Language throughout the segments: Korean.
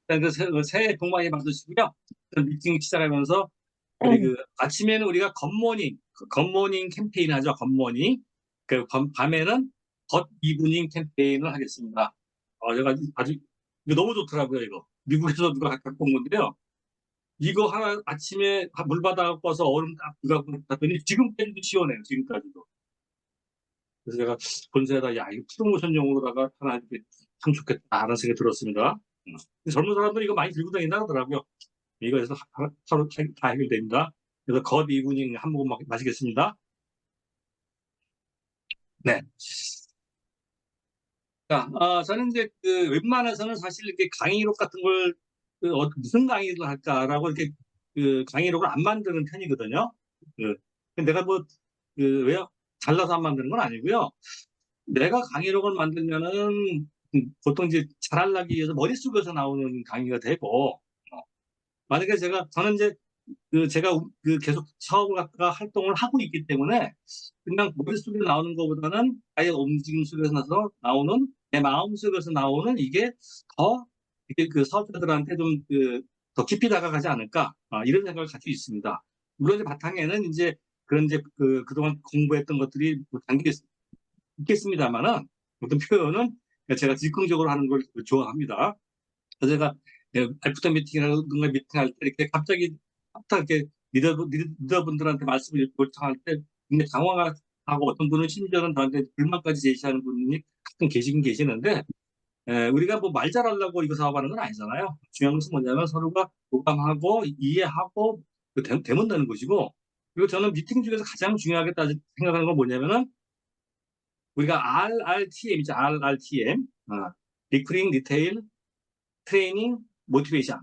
그 새해 복 많이 받으시고요. 미팅 시작하면서 우리 네. 그 아침에는 우리가 굿모닝 캠페인 하죠. 굿모닝. 밤에는 굿 이브닝 캠페인을 하겠습니다. 제가 아주 이거 너무 좋더라고요. 이거 미국에서 누가 갖고 온 건데요. 이거 하나 아침에 물 받아 갖고서 얼음 딱 부가고 봤더니 지금까지도 시원해요. 지금까지도. 그래서 제가 본세에다 야 이거 프로모션용으로다가 하나 이렇게 참 좋겠다라는 생각이 들었습니다. 젊은 사람들이 이거 많이 들고 다닌다 하더라고요. 이거에서 하루 다 해결됩니다. 그래서 겉 이브닝 한 모금 마시겠습니다. 네. 자, 저는 이제 그 웬만해서는 사실 이렇게 강의록 같은 걸 무슨 강의를 할까라고 이렇게 그 강의록을 안 만드는 편이거든요. 내가 뭐 왜 잘나서 안 만드는 건 아니고요. 내가 강의록을 만들면은 보통 이제 잘하려기 위해서 머릿속에서 나오는 강의가 되고 만약에 저는 이제 제가 계속 사업을 갖다가 활동을 하고 있기 때문에 그냥 머릿속에 나오는 것보다는 아예 움직임 속에서 나오는 내 마음 속에서 나오는 이게 더 이게 그 사업자들한테 좀 더 깊이 다가가지 않을까 이런 생각을 가지고 있습니다. 물론 이제 바탕에는 이제 그런 이제 그동안 공부했던 것들이 담겨 있겠습니다만은 어떤 표현은 제가 즉흥적으로 하는 걸 좋아합니다. 그래서 제가 애프터 미팅이라든가 미팅할 때 이렇게 갑자기 이렇게 리더분들한테 말씀을 요청할 때 굉장히 당황하고 어떤 분은 심지어는 저한테 불만까지 제시하는 분이 가끔 계시긴 계시는데 우리가 뭐 말 잘하려고 이거 사업하는 건 아니잖아요. 중요한 것은 뭐냐면 서로가 공감하고 이해하고 되면 되는 것이고 그리고 저는 미팅 중에서 가장 중요하게 생각하는 건 뭐냐면은 우리가 RRTM이죠. RRTM. 리크루팅, 리테일, 트레이닝, 모티베이션.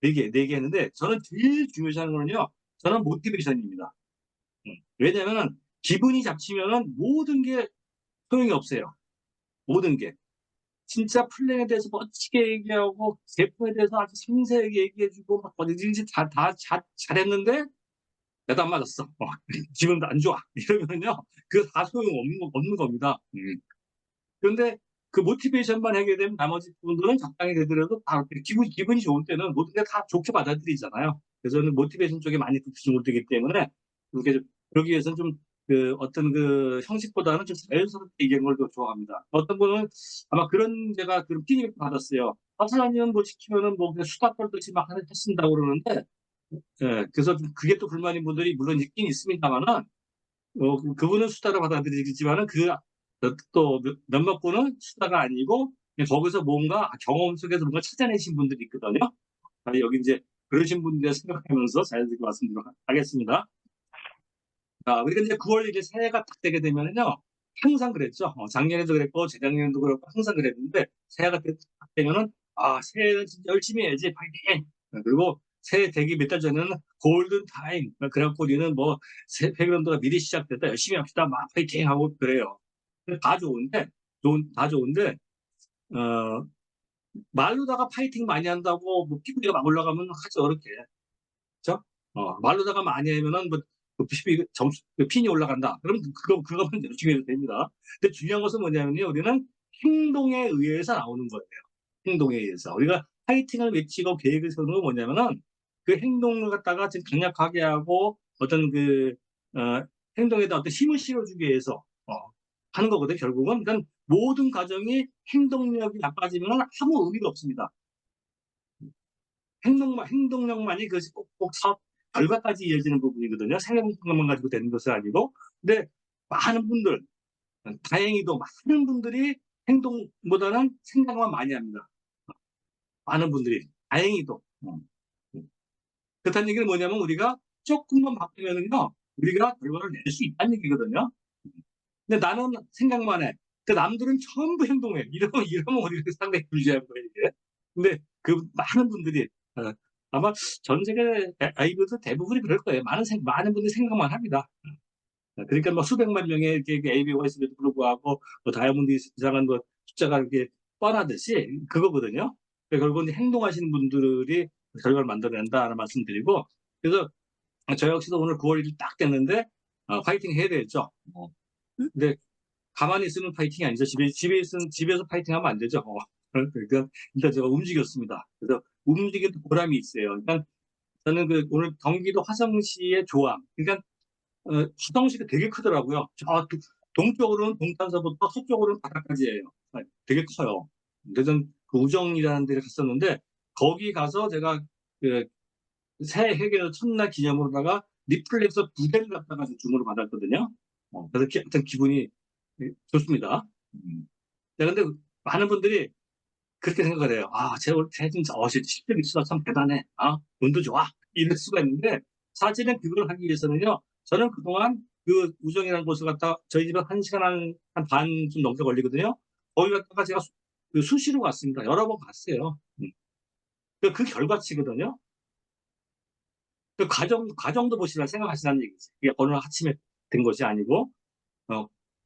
네 개 했는데 저는 제일 중요시하는 거는요. 저는 모티베이션입니다. 왜냐면은 기분이 잡치면은 모든 게 소용이 없어요. 모든 게. 진짜 플랜에 대해서 멋지게 얘기하고 제품에 대해서 아주 상세하게 얘기해주고 막 어디든지 잘했는데 나도 안 맞았어. 기분도 안 좋아. 이러면요. 그거 다 소용 없는 겁니다. 그런데 그 모티베이션만 하게 되면 나머지 부분들은 적당히 되더라도 다 기분이 좋은 때는 모든 게 다 좋게 받아들이잖아요. 그래서 저는 모티베이션 쪽에 많이 집중을 되기 때문에 그렇게 그러기 위해서는 좀 어떤 형식보다는 좀 자연스럽게 얘기하는 걸 더 좋아합니다. 어떤 분은 아마 제가 그런 피드백 받았어요. 사장님은 뭐 시키면은 뭐 그냥 수다 떨듯이 막 하신다고 그러는데, 그래서 그게 또 불만인 분들이 물론 있긴 있습니다만은 그분은 수다로 받아들이지만은 또 몇몇 분은 수다가 아니고 그냥 거기서 뭔가 경험 속에서 뭔가 찾아내신 분들이 있거든요. 여기 이제 그러신 분들 생각하면서 자연스럽게 말씀드리도록 하겠습니다. 우리가 이제 9월 이제 새해가 딱 되게 되면은요, 항상 그랬죠. 작년에도 그랬고, 재작년에도 그랬고, 항상 그랬는데, 새해가 딱 되면은, 새해는 진짜 열심히 해야지, 파이팅! 그리고 새해 되기 몇 달 전에는 골든 타임. 그래갖고 우리는 뭐, 회계연도가 미리 시작됐다, 열심히 합시다, 막 파이팅! 하고 그래요. 다 좋은데, 다 좋은데, 어, 말로다가 파이팅 많이 한다고, 뭐, 피부가 막 올라가면 하죠, 어렵게. 그죠? 말로다가 많이 하면은 뭐 핀이 올라간다. 그러면 그거만 열심히 해도 됩니다. 근데 중요한 것은 뭐냐면요. 우리는 행동에 의해서 나오는 거예요. 행동에 의해서. 우리가 파이팅을 외치고 계획을 세우는 건 뭐냐면은 그 행동을 갖다가 지금 강력하게 하고 어떤 행동에다 어떤 힘을 실어주기 위해서 하는 거거든요. 결국은. 그러니까 모든 과정이 행동력이 나빠지면 아무 의미가 없습니다. 행동력만이 그것이 꼭 사업 결과까지 이어지는 부분이거든요. 생각만 가지고 되는 것은 아니고. 근데 많은 분들, 다행히도 많은 분들이 행동보다는 생각만 많이 합니다. 많은 분들이. 다행히도. 그렇다는 얘기는 뭐냐면 우리가 조금만 바꾸면은요, 우리가 결과를 낼 수 있다는 얘기거든요. 근데 나는 생각만 해. 남들은 전부 행동해. 이러면 우리가 상당히 불리할 거예요, 이게. 근데 많은 분들이, 아마 전 세계 아이들도 대부분이 그럴 거예요. 많은 분들이 생각만 합니다. 그러니까 뭐 수백만 명의 이렇게 ABO가 있음에도 불구하고 뭐 다이아몬드 이상한 뭐 숫자가 이렇게 뻔하듯이 그거거든요. 그러니까 결국은 행동하시는 분들이 결과를 만들어낸다는 말씀드리고, 그래서 저 역시도 오늘 9월 1일 딱 됐는데, 파이팅 해야 되겠죠. 근데 가만히 있으면 파이팅이 아니죠. 집에서 파이팅하면 안 되죠. 그러니까 일단 제가 움직였습니다. 그래서 움직인 보람이 있어요. 그러니까 저는 오늘 경기도 화성시의 조항, 그러니까 화성시가 되게 크더라고요. 동쪽으로는 동탄서부터 서쪽으로는 바다까지예요. 되게 커요. 그래서 그 우정이라는 데를 갔었는데 거기 가서 제가 그 새해 해결 첫날 기념으로다가 리플렉서 2대를 갖다가 주문을 받았거든요. 그래서 하여튼 기분이 좋습니다. 근데 많은 분들이 그렇게 생각을 해요. 쟤 진짜 실력 있어. 참 대단해. 운도 좋아. 이럴 수가 있는데 사실은 그걸 하기 위해서는요. 저는 그동안 그 우정이라는 곳을 갔다 저희 집에 1시간 한 반 좀 넘게 걸리거든요. 거기 갔다가 제가 수시로 갔습니다. 여러 번 갔어요. 그 결과치거든요. 그 과정도 보시라 생각하시라는 얘기지. 이게 어느 아침에 된 것이 아니고,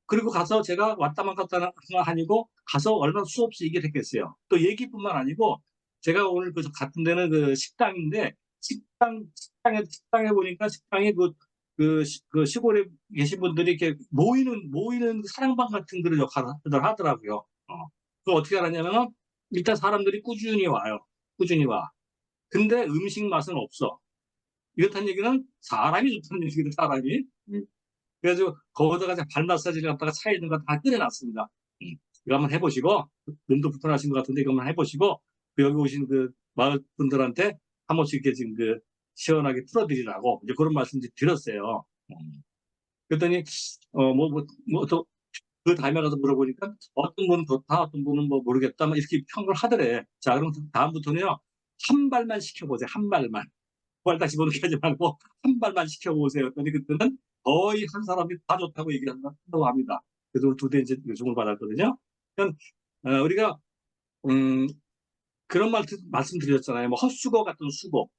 그리고 가서 제가 왔다만 갔다 아니고, 가서 얼마나 수없이 얘기를 했겠어요. 또 얘기뿐만 아니고, 제가 오늘 같은 데는 그 식당인데, 식당에 보니까 식당에 시골에 계신 분들이 이렇게 모이는 사랑방 같은 그런 역할을 하더라고요. 그걸 어떻게 알았냐면은, 일단 사람들이 꾸준히 와요. 꾸준히 와. 근데 음식 맛은 없어. 이렇다는 얘기는 사람이 좋다는 얘기거든, 사람이. 그래가지고 거기다가 발 마사지를 갖다가 차에 있는 거 다 끓여놨습니다. 이거 한번 해보시고, 몸도 불편하신 것 같은데 이거 한번 해보시고, 여기 오신 그 마을 분들한테 한 번씩 이렇게 지금 시원하게 풀어드리라고 이제 그런 말씀 드렸어요. 그랬더니 또 그 다음에 가서 물어보니까 어떤 분은 좋다, 어떤 분은 뭐 모르겠다, 막 이렇게 평을 하더래. 자, 그럼 다음부터는요 한 발만 시켜보세요. 한 발만. 발 다시 보는 게 하지 말고 한 발만 시켜보세요. 그랬더니 그때는 거의 한 사람이 다 좋다고 얘기한다고 합니다. 그래서 2대 이제 요청을 받았거든요. 그러니까 우리가 그런 말씀드렸잖아요. 뭐 헛수고 같은 수고.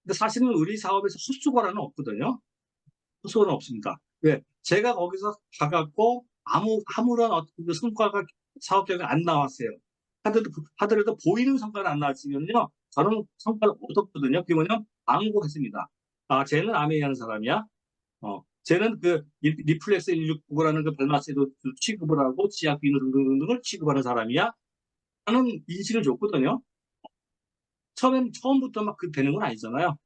근데 사실은 우리 사업에서 헛수고라는 없거든요. 헛수고는 없습니다. 왜? 제가 거기서 가갖고 아무런 어떤 성과가 사업적이 안 나왔어요. 하더라도 보이는 성과가 안 나왔으면요. 저는 성과를 얻었거든요. 그게 뭐냐면 광고했습니다. 쟤는 아메이 하는 사람이야. 쟤는 리플렉스 169라는 그 벨마스에도 취급을 하고 지약 비누 등등을 취급하는 사람이야. 하는 인식을 줬거든요. 처음부터 막 되는 건 아니잖아요.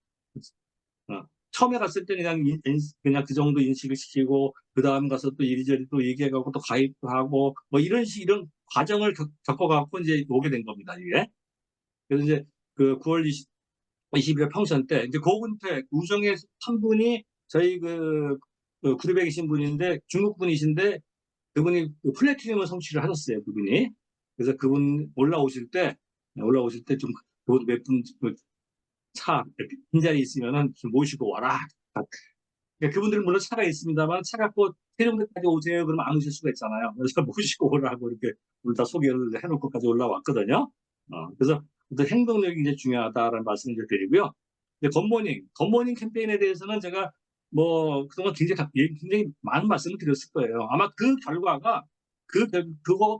처음에 갔을 때 그냥 그 정도 인식을 시키고, 그 다음 가서 또 이리저리 또 얘기해가고 또 가입도 하고, 뭐 이런 과정을 겪어갖고 이제 오게 된 겁니다, 이게. 그래서 이제 9월 20일 평선 때, 이제 고군태 우정의 한 분이 저희 그룹에 계신 분인데, 중국 분이신데, 그분이 플래티넘을 성취를 하셨어요, 그분이. 그래서 그분 올라오실 때 좀, 그분 빈자리 있으면은 좀 모시고 와라. 그러니까 그분들은 물론 차가 있습니다만 차 갖고 세종대까지 오세요. 그러면 안 오실 수가 있잖아요. 그래서 모시고 오라고 이렇게 우리 다 소개를 해놓고까지 올라왔거든요. 그래서 행동력이 이제 중요하다라는 말씀을 드리고요. 굿모닝 캠페인에 대해서는 제가 뭐 그동안 굉장히 많은 말씀을 드렸을 거예요. 아마 그 결과가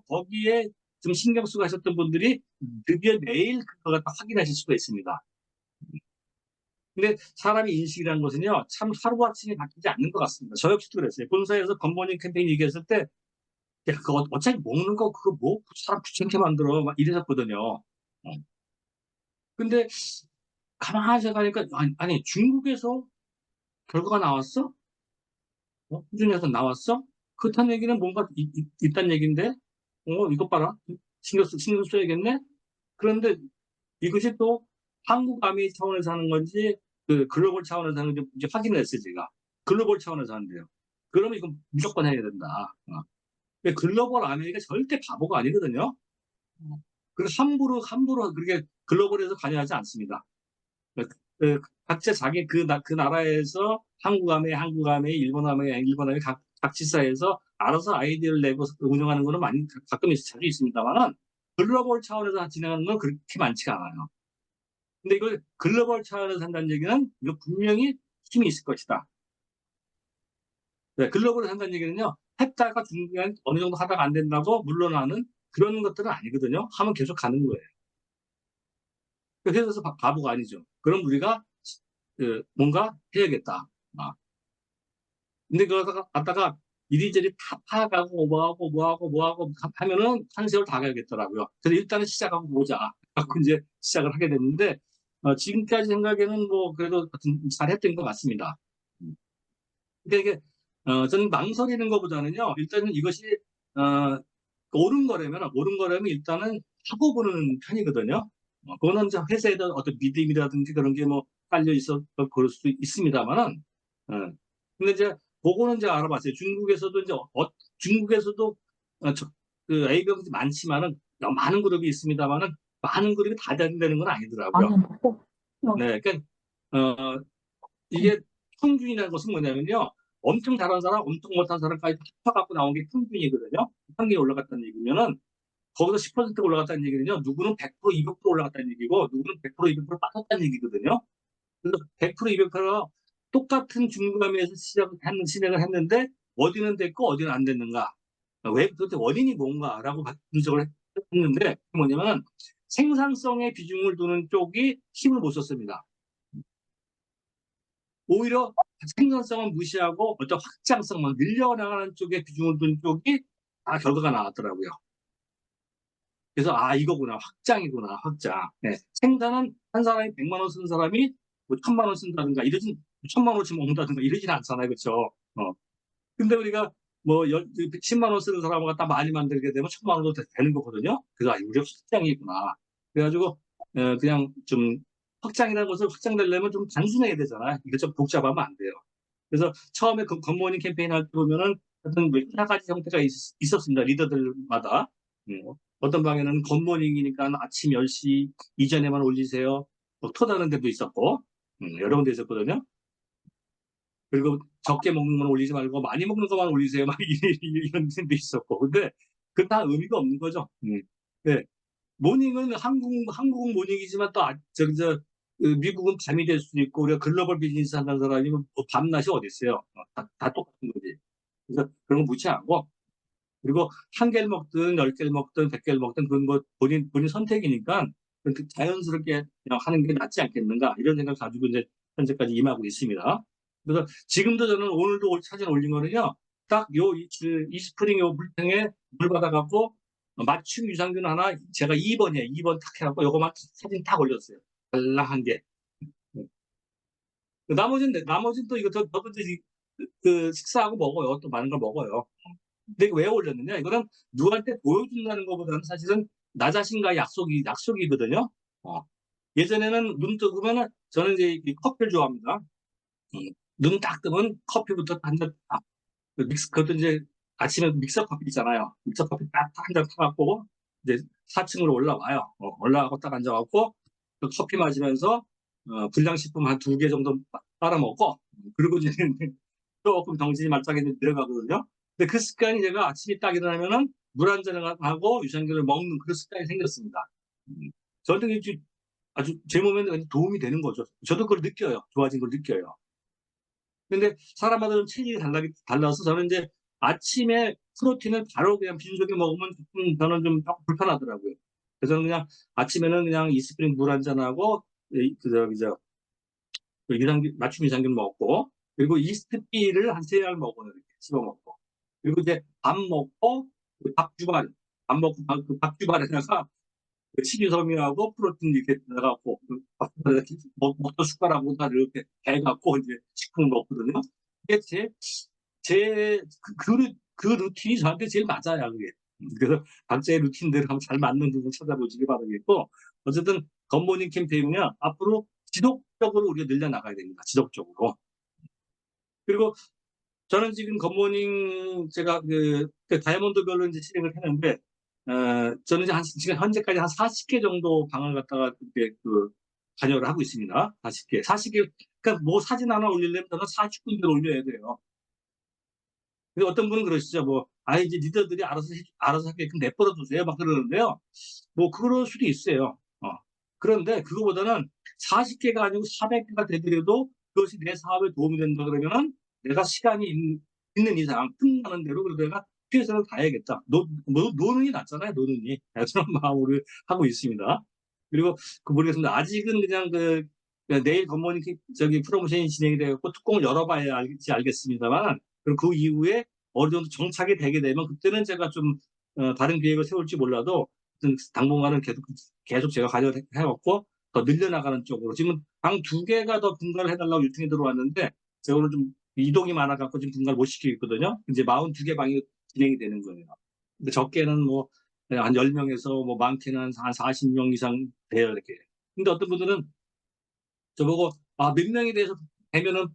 거기에 좀 신경 쓰고 하셨던 분들이 드디어 내일 그거 갖다 확인하실 수가 있습니다. 근데 사람의 인식이라는 것은요, 참 하루아침에 바뀌지 않는 것 같습니다. 저 역시도 그랬어요. 본사에서 굿모닝 캠페인 얘기했을 때, 야, 그거 어차피 먹는 거, 그거 뭐, 사람 귀찮게 만들어. 막 이랬었거든요. 근데 가만히 생각하니까, 아니, 중국에서 결과가 나왔어? 수준에서 나왔어? 그렇다는 얘기는 뭔가 있다는 얘기인데, 이것 봐라. 신경 써야겠네? 그런데 이것이 또 한국 아미 차원에서 하는 건지 글로벌 차원에서 하는 건지 이제 확인을 했어요, 제가. 글로벌 차원에서 하는데요. 그러면 이건 무조건 해야 된다. 글로벌 아메리카 절대 바보가 아니거든요. 그리고 함부로 그렇게 글로벌에서 관여하지 않습니다. 각자 자기 그 나라에서 한국 아메, 일본 아메 각 지사에서 알아서 아이디어를 내고 운영하는 거는 가끔 자주 있습니다만 글로벌 차원에서 진행하는 건 그렇게 많지가 않아요. 근데 이걸 글로벌 차원에서 한다는 얘기는 이거 분명히 힘이 있을 것이다. 글로벌을 한다는 얘기는요, 했다가 중간 어느 정도 하다가 안 된다고 물러나는 그런 것들은 아니거든요. 하면 계속 가는 거예요. 그래서 바보가 아니죠. 그럼 우리가 뭔가 해야겠다. 근데 그러다가 이리저리 다 파악하고 뭐하고 하면은 한 세월 다 가야겠더라고요. 그래서 일단은 시작하고 보자. 갖고 이제 시작을 하게 됐는데 지금까지 생각에는 뭐 그래도 잘했던 것 같습니다. 그러니까 이게 저는 망설이는 것보다는요. 일단은 이것이 어, 옳은 거라면 일단은 하고 보는 편이거든요. 그거는 이제 회사에 대한 어떤 믿음이라든지 그런 게 뭐 깔려 있어 그럴 수도 있습니다만은 근데 이제 그거는 이제 알아봤어요. 중국에서도 이제 중국에서도 그 A병이 많지만은 많은 그룹이 있습니다만은 많은 그룹이 다 되는 건 아니더라고요. 아니, 뭐, 네, 그러니까 어, 이게 평균이라는 것은 뭐냐면요. 엄청 잘하는 사람, 엄청 못한 사람까지 합쳐갖고 나온 게 평균이거든요. 평균이 올라갔다는 얘기면은 거기서 10% 올라갔다는 얘기는요. 누구는 100%, 200% 올라갔다는 얘기고 누구는 100%, 200% 빠졌다는 얘기거든요. 그래서 100%, 200%가 똑같은 중간에서 진행을 했는데 어디는 됐고 어디는 안 됐는가. 왜 도대체 원인이 뭔가라고 분석을 했는데 뭐냐면 생산성의 비중을 두는 쪽이 힘을 못 썼습니다. 오히려 생산성을 무시하고 어떤 확장성만 늘려나가는 쪽에 비중을 둔 쪽이 결과가 나왔더라고요. 그래서 이거구나. 확장이구나. 확장. 네. 생산은 한 사람이 100만 원 쓰는 사람이 뭐 1000만 원 쓴다든가 이러진 1000만 원치 먹는다든가 이러진 않잖아요. 그렇죠? 근데 우리가 뭐 10만 원 쓰는 사람을 갖다 많이 만들게 되면 1000만 원도 되는 거거든요. 그래서 우리가 확장이구나. 그래가지고 그냥 좀 확장이라는 것을 확장되려면 좀 단순해야 되잖아요. 이게 좀 복잡하면 안 돼요. 그래서 처음에 그 굿모닝 캠페인 할 때 보면은 하여튼 뭐 여러 가지 형태가 있었습니다. 리더들마다. 어떤 방에는 굿모닝이니까 아침 10시 이전에만 올리세요. 뭐 토다는 데도 있었고 여러 군데 있었거든요. 그리고 적게 먹는 건 올리지 말고 많이 먹는 것만 올리세요. 막 이런 데도 있었고. 근데 그 다 의미가 없는 거죠. 네. 모닝은 한국은 모닝이지만 또 미국은 밤이 될 수도 있고 우리가 글로벌 비즈니스 한다는 사람이 뭐 밤낮이 어디 있어요? 다 똑같은 거지. 그래서 그런 거 묻지 않고 그리고 한 개를 먹든 10개를 먹든 100개를 먹든 그건 뭐 본인 선택이니까 자연스럽게 그냥 하는 게 낫지 않겠는가 이런 생각 가지고 이제 현재까지 임하고 있습니다. 그래서 지금도 저는 오늘도 사진 올린 거는요. 딱 이 스프링 요 물통에 물 받아갖고 맞춤 유산균 하나 제가 2번이에요. 2번 탁 해갖고 요거만 사진 탁 올렸어요. 달랑한 게. 나머지는 또 이거 저도 이제 식사하고 먹어요. 또 많은 걸 먹어요. 근데 왜 올렸느냐? 이거는 누구한테 보여준다는 것보다는 사실은 나 자신과의 약속이거든요. 예전에는 눈 뜨고면은 저는 이제 커피를 좋아합니다. 눈 딱 뜨면 커피부터 한 잔, 그것도 이제 아침에 믹서 커피 있잖아요. 믹서 커피 딱 한 잔 타갖고 이제 4층으로 올라와요. 올라가고 딱 앉아갖고 그 커피 마시면서 불량식품 한 2개 정도 빨아먹고 그리고 이제 조금 정신이 말짱해져 내려가거든요. 근데 그 습관이 제가 아침에 딱 일어나면은 물 한 잔을 하고 유산균을 먹는 그런 습관이 생겼습니다. 저한테 아주 제 몸에 도움이 되는 거죠. 저도 그걸 느껴요. 좋아진 걸 느껴요. 근데 사람마다 좀 체질이 달라서 저는 이제 아침에 프로틴을 바로 그냥 빈속에 먹으면 저는 좀 불편하더라고요. 그래서 저는 그냥 아침에는 그냥 이스프링 물 한 잔하고 맞춤 유산균 먹고 그리고 이스트피를 한 3알 먹어요. 이렇게 씹어 먹고 그리고 이제 밥 먹고 밥 먹고 그 밥주발에다가 식이섬유하고 프로틴 이렇게 들어가고 먹던 숟가락으로 다 이렇게 해갖고 이제 식품을 먹거든요. 이게 그 루틴이 저한테 제일 맞아요. 그게. 그래서 각자의 루틴대로 한번 잘 맞는 부분 찾아보시기 바라겠고 어쨌든 굿모닝 캠페인은 앞으로 지속적으로 우리가 늘려나가야 됩니다. 지속적으로. 그리고 저는 지금 굿모닝 제가 그 다이아몬드별로 이제 실행을 했는데 저는 이제 지금 현재까지 한 40개 정도 방을 갖다가 이렇게 관여를 하고 있습니다. 40개. 그러니까 뭐 사진 하나 올리려면 저는 40군데를 올려야 돼요. 근데 어떤 분은 그러시죠. 이제 리더들이 알아서 하게끔 내버려 두세요. 막 그러는데요. 뭐 그럴 수도 있어요. 그런데 그거보다는 40개가 아니고 400개가 되더라도 그것이 내 사업에 도움이 된다 그러면은 내가 시간이 있는 이상 끝나는 대로 그래도 내가 최선을 다해야겠다. 노는이 낫잖아요. 노는이. 그런 마음으로 하고 있습니다. 그리고 모르겠습니다. 아직은 그냥 내일 굿모닝 프로모션이 진행이 되고 뚜껑을 열어봐야 알겠습니다만 그리고 그 이후에 어느 정도 정착이 되게 되면 그때는 제가 좀 다른 계획을 세울지 몰라도 당분간은 계속 제가 가져해 왔고 더 늘려나가는 쪽으로 지금 방 2개가 더 분가를 해달라고 요청이 들어왔는데 제가 오늘 좀 이동이 많아갖고 지금 분가를 못 시키고 있거든요. 이제 42개 방이 진행이 되는 거예요. 근데 적게는 뭐 한 10명에서 뭐 많게는 한 40명 이상 돼요, 이렇게. 근데 어떤 분들은 저보고 몇 명이 돼서 되면은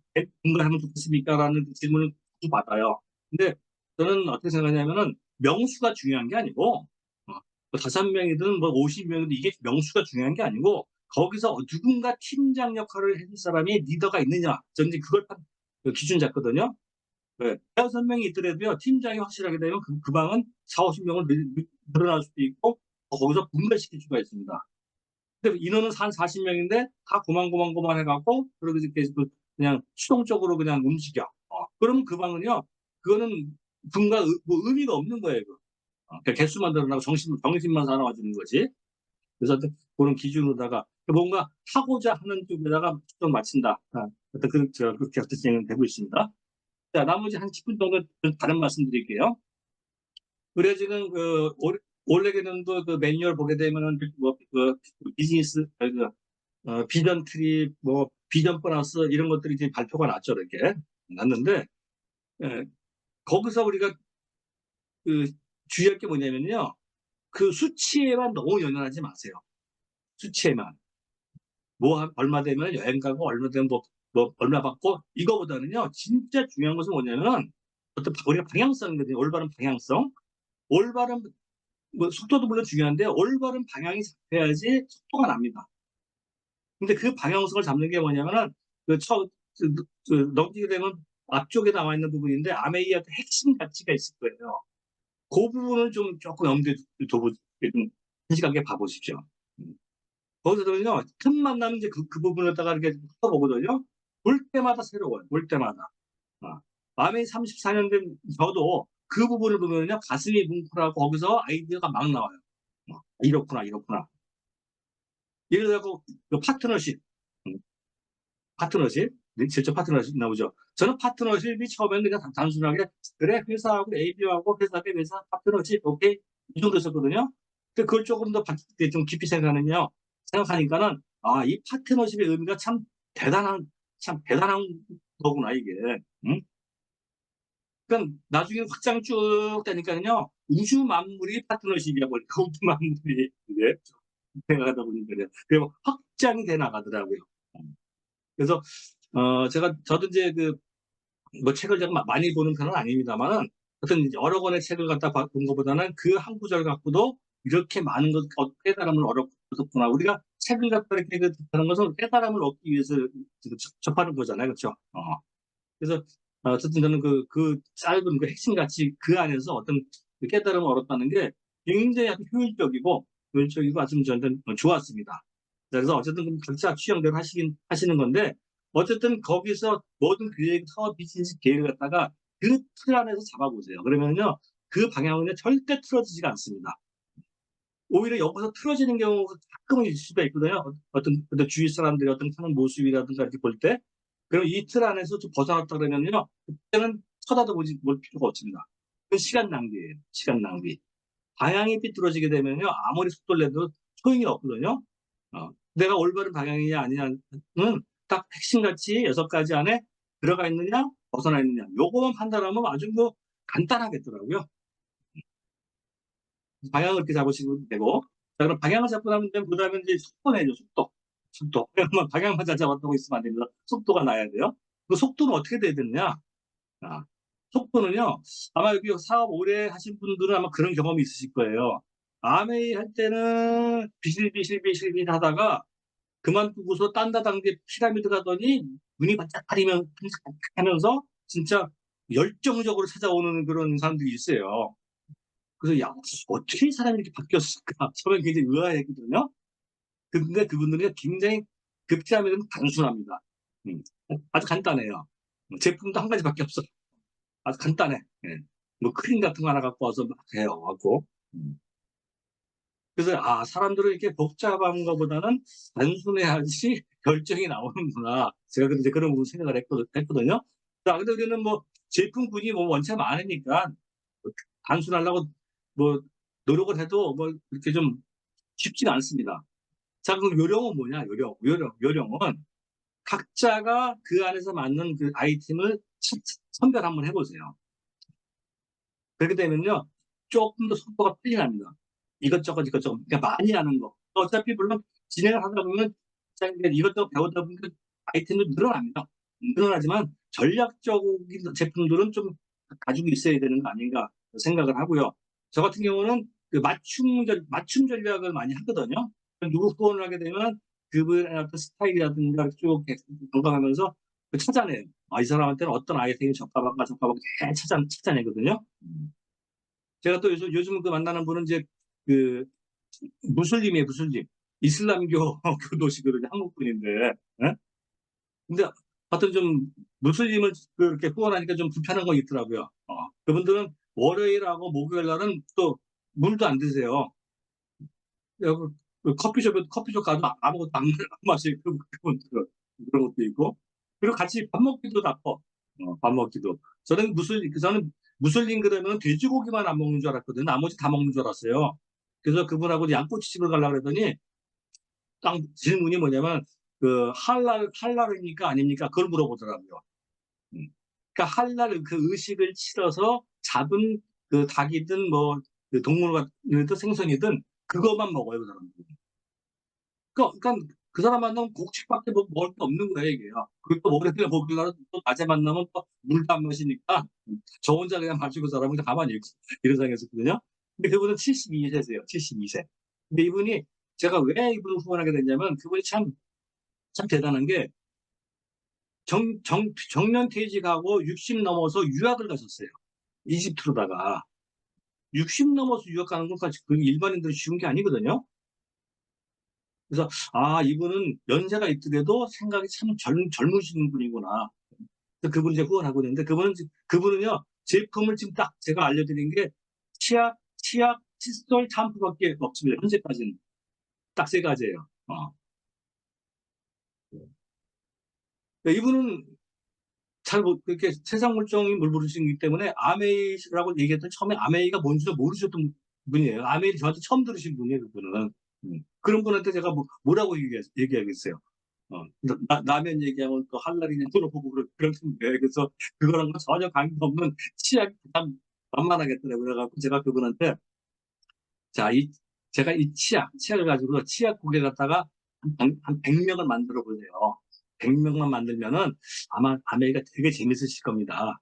분가하면 좋겠습니까라는 질문을 자주 받아요. 근데 저는 어떻게 생각하냐면은 명수가 중요한 게 아니고 뭐 5명이든 뭐 50명이든 이게 명수가 중요한 게 아니고 거기서 누군가 팀장 역할을 해줄 사람이 리더가 있느냐 저는 이제 그걸 기준 잡거든요. 네. 5명이 있더라도요 팀장이 확실하게 되면 그 방은 40~50명을 늘어날 수도 있고 거기서 분배시킬 수가 있습니다. 근데 인원은 한 40명인데 다 고만고만고만 해갖고 그리고 이렇게 그냥 수동적으로 그냥 움직여. 그러면 그 방은요, 그거는 분가 뭐 의미가 없는 거예요. 그러니까 개수만 늘어나고 정신만 살아와주는 거지. 그래서 그런 기준으로다가 뭔가 하고자 하는 쪽에다가 초점 맞춘다. 제가 그렇게 진행되고 있습니다. 자, 나머지 한 10분 정도 다른 말씀 드릴게요. 그래 지금 올해 개년도 그 매뉴얼 보게 되면은 비즈니스 비전 트립, 뭐 비전 플러스 이런 것들이 이제 발표가 났죠, 이렇게 났는데 거기서 우리가 주의할 게 뭐냐면요, 그 수치에만 너무 연연하지 마세요. 수치에만 뭐 얼마 되면 여행 가고 얼마 되면 뭐 얼마 받고 이거보다는요, 진짜 중요한 것은 뭐냐면 어떤 우리가 방향성이거든요. 올바른 방향성, 올바른 뭐 속도도 물론 중요한데 올바른 방향이 잡혀야지 속도가 납니다. 근데 그 방향성을 잡는 게 뭐냐면은 넘기게 되면 앞쪽에 나와 있는 부분인데 아메이아의 핵심 가치가 있을 거예요. 그 부분을 조금 염두에 두고 좀 현실하게 봐보십시오. 거기서는요, 틈만 나면 이제 그 부분에다가 이렇게 써보거든요. 볼 때마다 새로워요. 볼 때마다. 아메이 34년 된 저도 그 부분을 보면요, 가슴이 뭉클하고 거기서 아이디어가 막 나와요. 이렇구나, 이렇구나. 예를 들어, 파트너십. 파트너십, 실제 파트너십 나오죠. 저는 파트너십이 처음에는 그냥 단순하게 그래 회사하고 AB하고 회사 대 회사 파트너십 오케이 이 정도였었거든요. 근데 그걸 조금 더 좀 깊이 생각하니까는 이 파트너십의 의미가 참 대단한 거구나 이게. 응? 그러니까 나중에 확장 쭉 되니까요 우주 만물이 파트너십이야 보니까 우주 만물이 이제 생각하다 보니까 그리고 확장이 돼 나가더라고요. 그래서 저도 이제 뭐 책을 제가 많이 보는 편은 아닙니다만은 어떤 여러 권의 책을 갖다 본 것보다는 그 한 구절 갖고도 이렇게 많은 것 깨달음을 얻었구나. 우리가 책을 갖다 이렇게 하는 것은 깨달음을 얻기 위해서 접하는 거잖아요, 그렇죠? 그래서 어쨌든 저는 그 짧은 그 핵심 가치 그 안에서 어떤 깨달음을 얻었다는 게 굉장히 아주 효율적이고 아주 저는 좋았습니다. 그래서 어쨌든 각자 취향대로 하시는 건데 어쨌든 거기서 모든 계획, 사업 비즈니스 계획을 갖다가 그 틀 안에서 잡아보세요. 그러면요 그 방향은 절대 틀어지지가 않습니다. 오히려 여기서 틀어지는 경우가 가끔은 있을 수가 있거든요. 어떤 주위 사람들이 어떤 하는 모습이라든가 이렇게 볼 때, 그럼 이 틀 안에서 좀 벗어났다 그러면요, 그때는 볼 필요가 없습니다. 그건 시간 낭비예요. 시간 낭비. 방향이 삐뚤어지게 되면요, 아무리 속도를 내도 소용이 없거든요. 내가 올바른 방향이냐 아니냐는 딱 핵심같이 6가지 안에 들어가 있느냐, 벗어나 있느냐, 요거만 판단하면 아주 뭐 간단하겠더라고요. 방향을 이렇게 잡으시면 되고, 자, 그럼 방향을 잡고 나면 그다음에 이제 속도 내죠, 속도. 속도. 방향만 잘 잡았다고 있으면 안 됩니다. 속도가 나야 돼요. 그 속도는 어떻게 돼야 되느냐? 속도는요, 아마 여기 사업 오래 하신 분들은 아마 그런 경험이 있으실 거예요. 아메이 할 때는 비실비실 하다가 그만두고서 딴다단계 피라미드 가더니 눈이 반짝하면서 진짜 열정적으로 찾아오는 그런 사람들이 있어요. 그래서 어떻게 이 사람이 이렇게 바뀌었을까? 처음에 굉장히 의아했거든요. 근데 그분들이 굉장히 그 피라미드는 단순합니다. 아주 간단해요. 제품도 한 가지밖에 없어. 아주 간단해. 예. 뭐 크림 같은 거 하나 갖고 와서 막 해요. 갖고. 그래서 사람들은 이렇게 복잡한 것보다는 단순해야지 결정이 나오는구나. 제가 이제 그런 부분 생각을 했거든요. 자, 근데 우리는 뭐 제품군이 뭐 원체 많으니까 뭐 단순하려고 뭐 노력을 해도 뭐 그렇게 좀 쉽지가 않습니다. 자, 그럼 요령은 뭐냐? 요령은 각자가 그 안에서 맞는 그 아이템을 선별 한번 해 보세요. 그렇게 되면요, 조금 더 속도가 빨리 납니다. 이것저것 그러니까 많이 하는 거. 어차피 물론 진행을 하다 보면 이것저것 배우다 보면 아이템이 늘어납니다. 늘어나지만 전략적인 제품들은 좀 가지고 있어야 되는 거 아닌가 생각을 하고요. 저 같은 경우는 그 맞춤 전략을 많이 하거든요. 누구 후원을 하게 되면 그분의 어떤 스타일이라든가 쭉 점검하면서 찾아내요. 이 사람한테는 어떤 아이템이 적합한가 찾아내거든요. 제가 또 요즘 그 만나는 분은 이제 그 무슬림이에요, 무슬림. 이슬람교 교도시거든요, 한국 분인데. 예? 근데 하여튼 좀 무슬림을 그렇게 후원하니까 좀 불편한 거 있더라고요. 그분들은 월요일하고 목요일 날은 또 물도 안 드세요. 그 커피숍 가도 아무것도 안 마시고 그분들은 그런 것도 있고. 그리고 같이 밥 먹기도 바빠. 밥 먹기도. 저는 무슬림 그러면 돼지고기만 안 먹는 줄 알았거든요. 나머지 다 먹는 줄 알았어요. 그래서 그분하고 양꼬치집을 가려고 그랬더니 딱 질문이 뭐냐면 그 할랄입니까 아닙니까? 그걸 물어보더라고요. 음. 그러니까 할랄 그 의식을 치러서 잡은 그 닭이든 그 동물 같은 생선이든 그것만 먹어요, 그 사람들. 그러니까 그 사람 만나면 곡식밖에 먹을 게 없는 거예요, 이게요. 그리고 또 월요일에 목요일날 또 낮에 만나면 또 물도 안 마시니까 저 혼자 그냥 마시고 살아면 그냥 가만히 있고 이런 상황이었거든요. 근데 그분은 72세세요. 72세. 근데 이분이 제가 왜 이분을 후원하게 됐냐면 그분이 참 대단한 게 정년퇴직하고 60 넘어서 유학을 가셨어요. 이집트로다가. 60 넘어서 유학 가는 것까지 그 일반인들은 쉬운 게 아니거든요. 그래서 이분은 연세가 있더라도 생각이 참 젊으신 분이구나. 그래서 그분 이제 후원하고 있는데 그분은요 제품을 지금 딱 제가 알려드린 게 치약, 칫솔, 샴푸밖에 없습니다. 현재까지는 딱 세 가지예요. 이분은 잘 그렇게 세상 물정이 물부르시기 때문에 아메이라고 얘기했던 처음에 아메이가 뭔지도 모르셨던 분이에요. 아메이를 저한테 처음 들으신 분이에요, 그분은. 그런 분한테 제가 뭐라고 얘기하겠어요. 라면 얘기하면 또 할랄이냐 물어보고 그런데 그래서 그거랑은 전혀 관계 없는 치약이 참 만만하겠더라고요. 그래갖고 제가 그분한테 자, 제가 이 치약을 가지고 치약 고개 갖다가 한 100명을 만들어 보세요. 100명만 만들면은 아마 아메리카 되게 재밌으실 겁니다.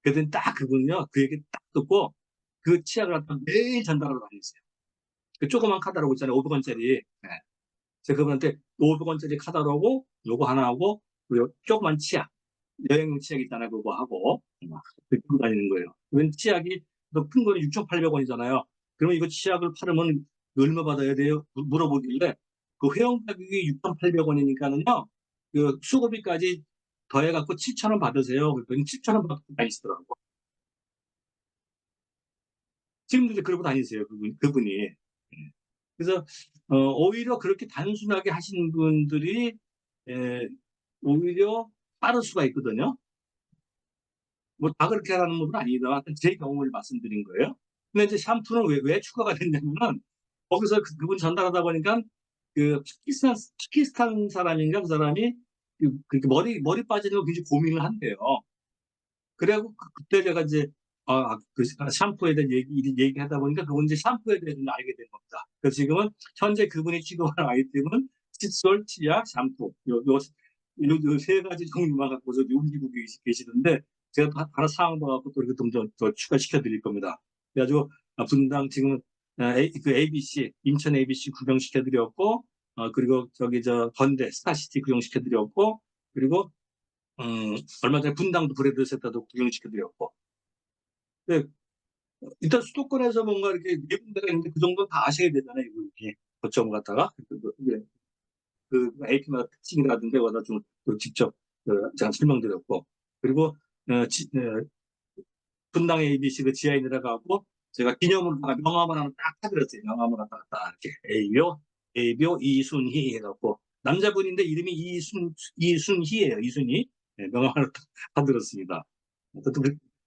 그랬더니 딱 그분요, 그 얘기 딱 듣고 그 치약을 갖다 매일 전달하러 다녔어요. 그 조그만 카다로그 있잖아요. 500원짜리. 네. 제가 그분한테 500원짜리 카다로그 요거 하나 하고 그리고 조그만 치약, 여행용 치약 있잖아요. 그거 하고 들고 다니는 거예요. 웬 치약이 큰 거는 6,800원이잖아요. 그러면 이거 치약을 팔으면 얼마 받아야 돼요? 물어보길래 그 회원 가격이 6,800원이니까는요. 그 수고비까지 더해갖고 7,000원 받으세요. 그랬더니 7,000원 받고 다니시더라고. 지금도 이제 그러고 다니세요. 그분이. 그래서 오히려 그렇게 단순하게 하시는 분들이 에, 오히려 빠를 수가 있거든요. 뭐 다 그렇게 하라는 건 아니지만 제 경험을 말씀드린 거예요. 근데 이제 샴푸는 왜 추가가 됐냐면은 거기서 그분 전달하다 보니까 그 파키스탄 사람인가 그 사람이 그렇게 머리 빠지는 거 굉장히 고민을 한대요. 그래갖고 그때 제가 이제 그 샴푸에 대한 얘기하다 보니까 그분 이제 샴푸에 대해서 알게 된 겁니다. 그래서 지금은 현재 그분이 취급하는 아이템은 칫솔, 치약, 샴푸 요 세 가지 종류만 갖고서 움직이고 계시는데 제가 또 하나 사항 봐갖고 또 이렇게 더 추가시켜 드릴 겁니다. 그래가지고 분당 지금 그 ABC 인천 ABC 구경시켜 드렸고 그리고 저기 건대 스타시티 구경시켜 드렸고 그리고 얼마 전에 분당도 브레드 세터도 구경시켜 드렸고 네, 일단 수도권에서 뭔가 이렇게 네 군데가 있는데 그 정도는 다 아셔야 되잖아요. 이렇게 거점 갔다가 그 AP마다 특징이라든가 거다 좀 직접 제가 설명드렸고 그리고 분당 ABC 그 지하에 내려가고 제가 기념으로 명함을 하나 딱 타드렸어요. 명함을 하나 딱 이렇게 애교 이순희 해갖고 남자분인데 이름이 이순희예요. 이순희. 네, 명함을 딱 타드렸습니다.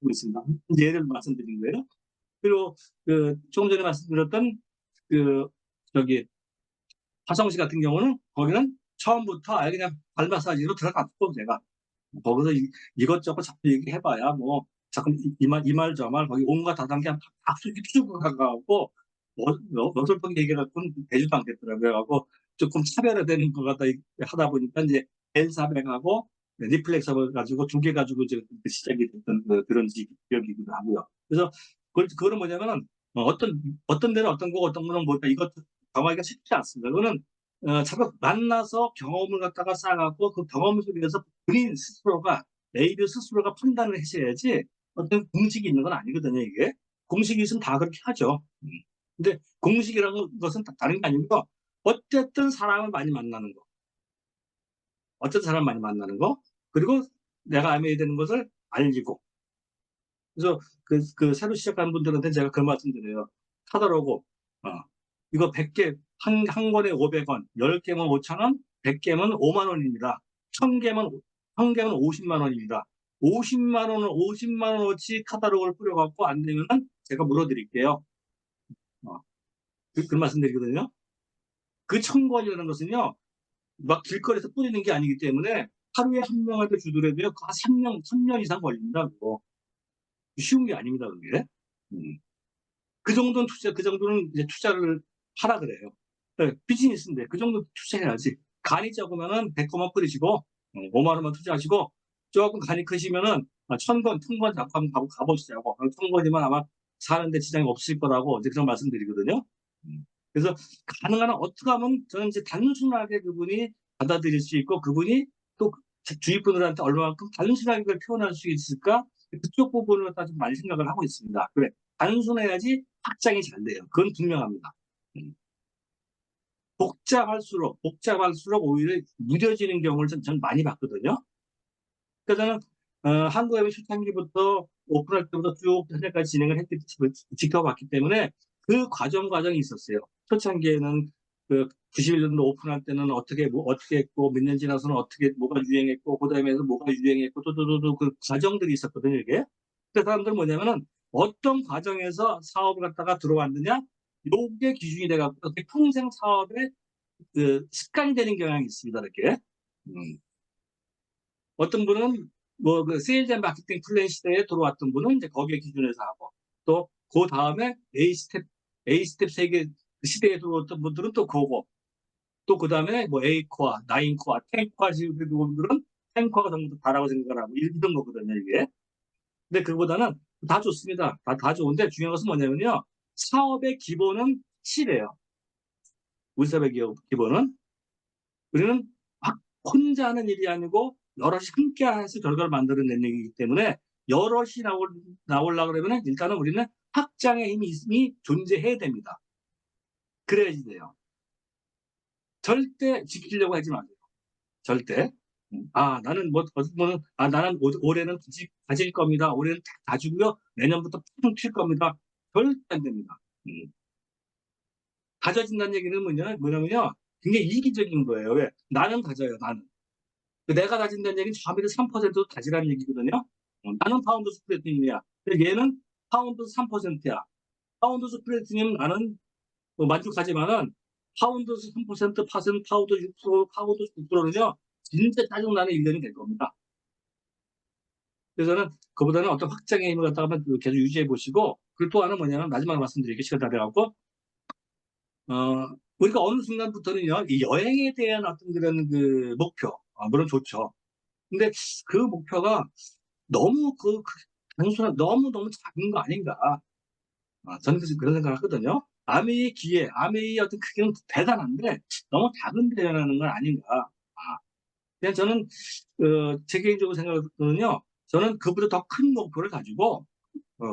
있습니다. 이제 예를 말씀드린 거예요. 그리고 조금 전에 말씀드렸던 그 저기 화성시 같은 경우는 거기는 처음부터 아예 그냥 발 마사지로 들어갔고 제가 거기서 이것저것 자꾸 얘기해봐야 뭐 자꾸 이 말 저 말 거기 온갖 다단계 다 쑥 가고 어설프게 얘기해갖고는 되지도 않겠더라고요. 그래갖고 조금 차별화되는 것 같다 하다 보니까 이제 N400하고 리플렉서 가지고 두 개 가지고 이제 시작이 됐던 그런 기억이기도 하고요. 그래서 그거는 뭐냐면은 어떤 데는 어떤 거고 어떤 거는 뭘까 이것 정하기가 쉽지 않습니다. 그거는 자꾸 만나서 경험을 갖다가 쌓아갖고 그 경험 속에서 본인 스스로가 내일 스스로가 판단을 하셔야지 어떤 공식이 있는 건 아니거든요. 이게 공식이 있으면 다 그렇게 하죠. 근데 공식이라는 것은 다른 게 아니고 어쨌든 사람을 많이 만나는 거, 어쨌든 사람 많이 만나는 거, 그리고 내가 알아야 되는 것을 알리고. 그래서 그 새로 시작하는 분들한테 제가 그 말씀드려요. 카tal로그 이거 100개 한 권에 500원, 10개면 5,000원, 100개면 5만 원입니다. 1000개면 50만 원입니다. 50만 원어치 카탈로그를 뿌려갖고 안 되면은 제가 물어드릴게요. 그런 말씀 드리거든요. 그 1000권이라는 것은요, 막 길거리에서 뿌리는 게 아니기 때문에 하루에 한 명한테 주더라도요, 3년 이상 걸립니다. 그거. 쉬운 게 아닙니다, 그게. 그 정도는 이제 투자를 하라 그래요. 네, 비즈니스인데 그 정도 투자해야지. 간이 적으면은 100권만 뿌리시고 5만 원만 투자하시고 조금 간이 크시면은 1000권, 1000권 잡고 한번 가보시자고. 1000권이면 아마 사는데 지장이 없을 거라고 이제 그런 말씀드리거든요. 그래서 가능한 한 어떻게 하면 저는 이제 단순하게 그분이 받아들일 수 있고 그분이 또 주위 분들한테 얼마만큼 단순하게 그걸 표현할 수 있을까? 그쪽 부분을 갖다 좀 많이 생각을 하고 있습니다. 그래, 단순해야지 확장이 잘 돼요. 그건 분명합니다. 복잡할수록 오히려 무뎌지는 경우를 전 많이 봤거든요. 그래서 저는 한국의 초창기부터 오픈할 때부터 쭉 현재까지 진행을 지켜봤기 때문에 그 과정이 있었어요. 초창기에는 그 91년도 오픈할 때는 어떻게 했고 몇 년 지나서는 어떻게 뭐가 유행했고 그다음에서 뭐가 유행했고 또 그 과정들이 있었거든요. 이게. 그 사람들은 뭐냐면은 어떤 과정에서 사업을 갖다가 들어왔느냐 요게 기준이 돼갖고 평생 사업에 습관이 되는 경향이 있습니다. 이렇게. 어떤 분은 뭐 그 세일즈 앤 마케팅 플랜 시대에 들어왔던 분은 이제 거기에 기준해서 하고 또 그 다음에 A 스텝 세계 시대에 들어왔던 분들은 또 그거고 또 그 다음에 뭐 A 코어, 9 코어, 10 코어 지금 분들은 10 코어가 정도 다라고 생각을 하고 이런 거거든요 이게. 근데 그보다는 다 좋습니다. 다 좋은데 중요한 것은 뭐냐면요. 사업의 기본은 실이에요. 우리 사업의 기본은 우리는 혼자 하는 일이 아니고 여럿이 함께 해서 결과를 만들어내는 얘기이기 때문에 여럿이 나오려고 그러면 일단은 우리는 확장의 힘이 존재해야 됩니다. 그래야지 돼요. 절대 지키려고 하지 마세요. 절대. 나는 나는 올해는 가질 겁니다. 올해는 다 가지고요. 내년부터 푹 튈 겁니다. 절대 안 됩니다. 가져진다는 얘기는 뭐냐면요. 굉장히 이기적인 거예요. 왜? 나는 가져요. 나는. 내가 가진다는 얘기는 처음에 3%도 가지라는 얘기거든요. 나는 파운드 스프레드님이야. 얘는 파운드 3%야. 파운드 스프레드님 나는 만족하지만은 파운드 3%, 파운드 6%, 파운드 9%는요. 진짜 짜증나는 1년이 될 겁니다. 그래서 저는 그보다는 어떤 확장의 힘을 갖다가 계속 유지해 보시고 그리고 또 하나는 뭐냐면 마지막으로 말씀드릴게요. 시간 다 돼갖고 우리가 어느 순간부터는요. 이 여행에 대한 어떤 그런 그 목표 물론 좋죠. 근데 그 목표가 너무 단순한 너무 작은 거 아닌가. 저는 그런 생각을 하거든요. 아메이의 어떤 크기는 대단한데 너무 작은 데라는 건 아닌가. 그냥 저는 제 개인적으로 생각하거든요. 저는 그보다 더 큰 목표를 가지고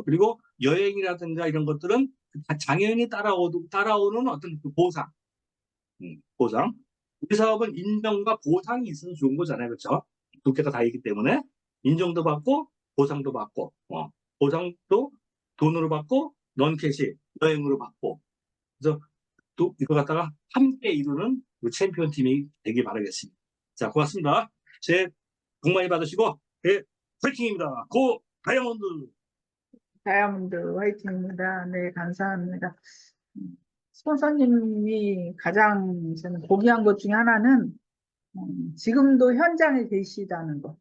그리고 여행이라든가 이런 것들은 당연히 따라오는 어떤 그 보상. 우리 사업은 인정과 보상이 있어서 좋은 거잖아요. 그렇죠? 두 개가 다 있기 때문에 인정도 받고 보상도 받고 보상도 돈으로 받고 넌캐시 여행으로 받고 그래서 또 이거 갖다가 함께 이루는 챔피언 팀이 되길 바라겠습니다. 자, 고맙습니다. 새해 복 많이 받으시고 파이팅입니다. 고 다이아몬드. 다이아몬드 화이팅입니다. 네, 감사합니다. 스폰서님이 가장 저는 고귀한 것 중에 하나는 지금도 현장에 계시다는 것.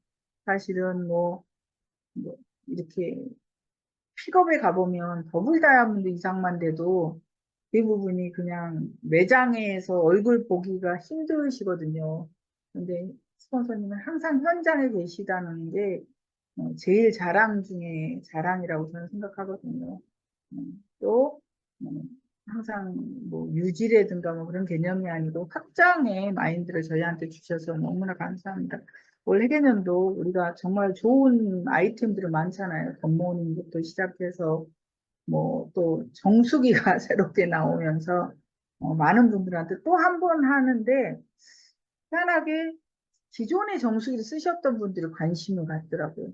사실은 뭐 이렇게 픽업에 가보면 더블 다이아몬드 이상만 돼도 대부분이 그냥 매장에서 얼굴 보기가 힘드시거든요. 근데 스폰서님은 항상 현장에 계시다는 게 제일 자랑 중에 자랑이라고 저는 생각하거든요. 또 항상 뭐 유지라든가 뭐 그런 개념이 아니고 확장의 마인드를 저희한테 주셔서 너무나 감사합니다. 올 해개년도 우리가 정말 좋은 아이템들이 많잖아요. 굿모닝부터 시작해서 뭐 또 정수기가 새롭게 나오면서 많은 분들한테 또 한 번 하는데 희한하게 기존의 정수기를 쓰셨던 분들이 관심을 갖더라고요.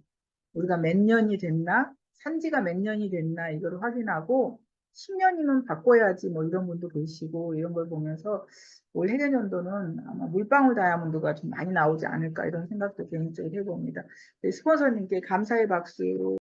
우리가 몇 년이 됐나? 산지가 몇 년이 됐나? 이걸 확인하고 10년이면 바꿔야지 뭐 이런 분도 계시고 이런 걸 보면서 올 해내년도는 아마 물방울 다이아몬드가 좀 많이 나오지 않을까 이런 생각도 개인적으로 해봅니다. 스폰서님께 감사의 박수